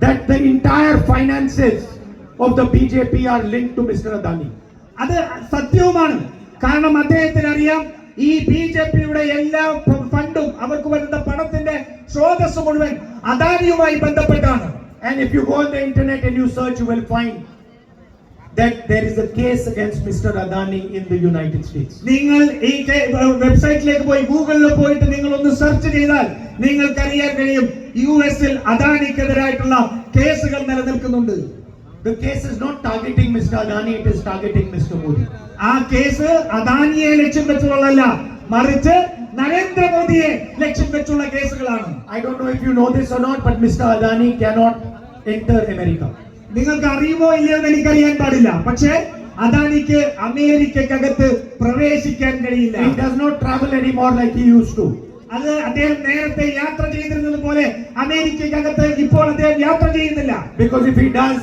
that the entire finances of the BJP are linked to Mr. Adani. അത് സത്യവുമാണ്. കാരണം അദ്ദേഹത്തിന് അറിയാം ഈ ബിജെപിയുടെ എല്ലാ ഫണ്ടും അവർക്ക് വരുന്ന പണത്തിന്റെ സ്രോതസ് മുഴുവൻ അദാനിയുമായി ബന്ധപ്പെട്ടാണ്. And if you go on the internet and you search, you will find that there is a case against Mr. Adani in the United States. നിങ്ങൾ ഈ വെബ്സൈറ്റിലേക്ക് പോയി ഗൂഗിളിൽ പോയിട്ട് നിങ്ങൾ ഒന്ന് സെർച്ച് ചെയ്താൽ നിങ്ങൾക്ക് അറിയാൻ കഴിയും യുഎസിൽ അദാനിക്കെതിരായിട്ടുള്ള കേസുകൾ നിലനിൽക്കുന്നുണ്ട്. The case is not targeting Mr. Adani, it is targeting Mr. Modi. ആ കേസ് അദാനിയെ ലക്ഷ്യം വെച്ചുള്ളതല്ല, മറിച്ച് നരേന്ദ്രമോദിയെ ലക്ഷ്യം വെച്ചുള്ള കേസുകളാണ്. I don't know if you know this or not, but Mr. Adani cannot enter America. നിങ്ങൾക്ക് അറിയുമോ ഇല്ലയോ എന്ന് എനിക്കറിയാൻ പാടില്ല, പക്ഷേ അദാനിക്ക് അമേരിക്കക്കകത്ത് പ്രവേശിക്കാൻ കഴിയില്ല. He does not travel anymore like he used to. അത് അദ്ദേഹം നേരത്തെ യാത്ര ചെയ്തിരുന്നത് പോലെ അമേരിക്കക്കകത്ത് ഇപ്പോൾ അദ്ദേഹം യാത്ര ചെയ്യുന്നില്ല. Because if he does,